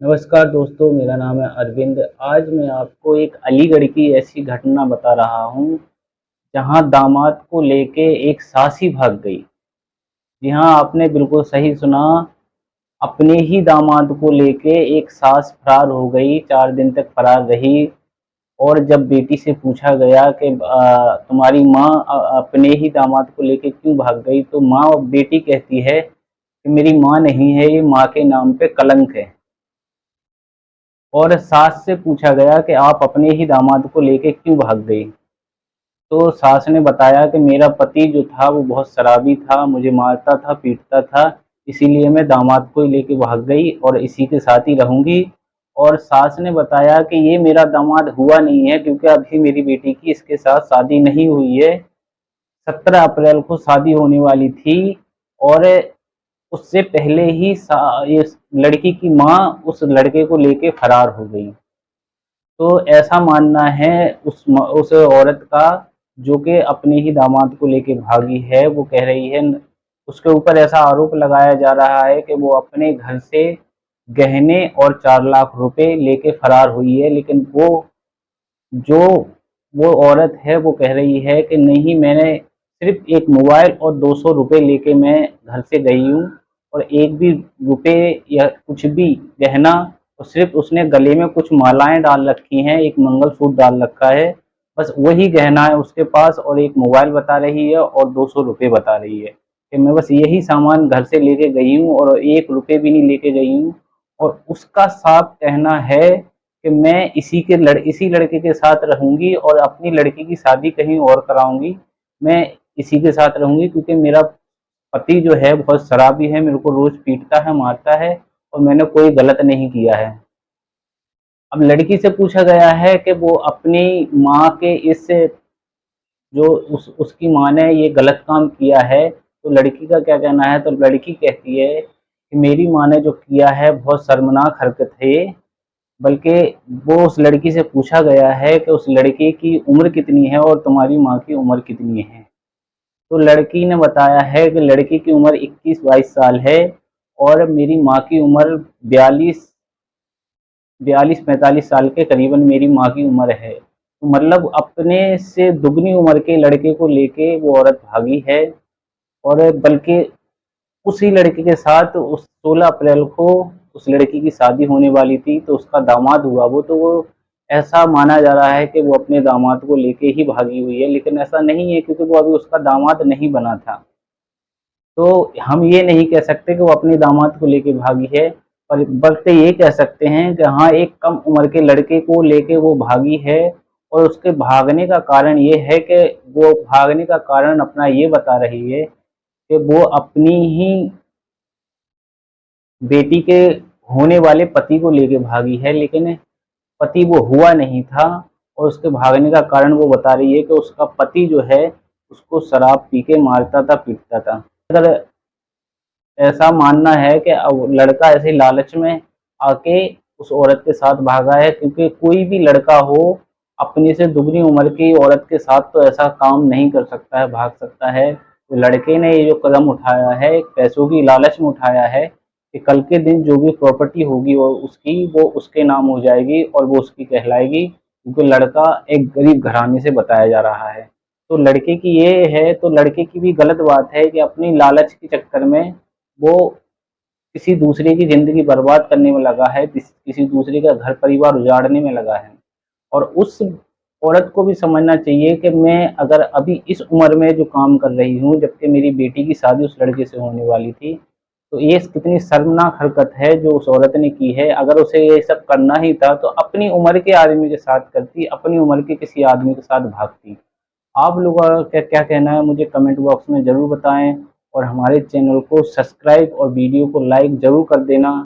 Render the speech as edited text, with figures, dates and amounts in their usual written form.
नमस्कार दोस्तों, मेरा नाम है अरविंद। आज मैं आपको एक अलीगढ़ की ऐसी घटना बता रहा हूँ, जहाँ दामाद को लेके एक सास ही भाग गई। जी हाँ, आपने बिल्कुल सही सुना। अपने ही दामाद को लेके एक सास फरार हो गई, 4 दिन तक फरार रही। और जब बेटी से पूछा गया कि तुम्हारी माँ अपने ही दामाद को लेके क्यों भाग गई, तो बेटी कहती है कि मेरी माँ नहीं है, ये माँ के नाम पे कलंक है। और सास से पूछा गया कि आप अपने ही दामाद को लेके क्यों भाग गई? तो सास ने बताया कि मेरा पति जो था वो बहुत शराबी था, मुझे मारता था, पीटता था, इसीलिए मैं दामाद को ही लेके भाग गई और इसी के साथ ही रहूँगी। और सास ने बताया कि ये मेरा दामाद हुआ नहीं है, क्योंकि अभी मेरी बेटी की इसके साथ शादी नहीं हुई है। 17 अप्रैल को शादी होने वाली थी और उससे पहले ही ये लड़की की माँ उस लड़के को लेके फरार हो गई। तो ऐसा मानना है उस औरत का, जो कि अपने ही दामाद को लेके भागी है। वो कह रही है, उसके ऊपर ऐसा आरोप लगाया जा रहा है कि वो अपने घर से गहने और 4 लाख रुपए लेके फरार हुई है। लेकिन जो वो औरत है वो कह रही है कि नहीं, मैंने सिर्फ एक मोबाइल और 200 रुपये लेके मैं घर से गई हूँ, और एक भी रुपए या कुछ भी गहना, और सिर्फ उसने गले में कुछ मालाएं डाल रखी हैं, एक मंगलसूत्र डाल रखा है, बस वही गहना है उसके पास, और एक मोबाइल बता रही है और 200 रुपये बता रही है कि मैं बस यही सामान घर से लेके गई हूँ और एक रुपये भी नहीं लेके गई हूँ। और उसका साफ कहना है कि मैं इसी लड़के के साथ रहूँगी और अपनी लड़की की शादी कहीं और कराऊँगी। मैं इसी के साथ रहूँगी, क्योंकि मेरा पति जो है बहुत शराबी है, मेरे को रोज़ पीटता है, मारता है, और मैंने कोई गलत नहीं किया है। अब लड़की से पूछा गया है कि वो अपनी माँ के इस जो उसकी माँ ने ये गलत काम किया है, तो लड़की का क्या कहना है? तो लड़की कहती है कि मेरी माँ ने जो किया है बहुत शर्मनाक हरकत है ये। बल्कि वो उस लड़की से पूछा गया है कि उस लड़के की उम्र कितनी है और तुम्हारी माँ की उम्र कितनी है? तो लड़की ने बताया है कि लड़की की उम्र 21-22 साल है और मेरी माँ की उम्र 42-45 साल के करीबन मेरी माँ की उम्र है। तो मतलब अपने से दुगनी उम्र के लड़के को लेके वो औरत भागी है। और बल्कि उसी लड़के के साथ उस 16 अप्रैल को उस लड़की की शादी होने वाली थी, तो उसका दामाद हुआ वो, तो वो ऐसा माना जा रहा है कि वो अपने दामाद को लेके ही भागी हुई है, लेकिन ऐसा नहीं है, क्योंकि वो अभी उसका दामाद नहीं बना था। तो हम ये नहीं कह सकते कि वो अपने दामाद को लेके भागी है, पर बल्कि ये कह सकते हैं कि हाँ, एक कम उम्र के लड़के को लेके वो भागी है। और उसके भागने का कारण ये है कि वो भागने का कारण अपना ये बता रही है कि वो अपनी ही बेटी के होने वाले पति को लेके भागी है, लेकिन पति वो हुआ नहीं था। और उसके भागने का कारण वो बता रही है कि उसका पति जो है उसको शराब पी के मारता था, पीटता था। अगर ऐसा मानना है कि अब लड़का ऐसे लालच में आके उस औरत के साथ भागा है, क्योंकि कोई भी लड़का हो अपने से दुगनी उम्र की औरत के साथ तो ऐसा काम नहीं कर सकता है, भाग सकता है। तो लड़के ने ये जो कदम उठाया है, एक पैसों की लालच में उठाया है कि कल के दिन जो भी प्रॉपर्टी होगी वो उसके नाम हो जाएगी और वो उसकी कहलाएगी, क्योंकि लड़का एक गरीब घराने से बताया जा रहा है। तो लड़के की ये है, तो लड़के की भी गलत बात है कि अपनी लालच के चक्कर में वो किसी दूसरे की ज़िंदगी बर्बाद करने में लगा है, किसी दूसरे का घर परिवार उजाड़ने में लगा है। और उस औरत को भी समझना चाहिए कि मैं अगर अभी इस उम्र में जो काम कर रही हूँ, जबकि मेरी बेटी की शादी उस लड़के से होने वाली थी, तो ये कितनी शर्मनाक हरकत है जो उस औरत ने की है। अगर उसे ये सब करना ही था तो अपनी उम्र के आदमी के साथ करती, अपनी उम्र के किसी आदमी के साथ भागती। आप लोगों का क्या क्या कहना है, मुझे कमेंट बॉक्स में ज़रूर बताएं, और हमारे चैनल को सब्सक्राइब और वीडियो को लाइक ज़रूर कर देना।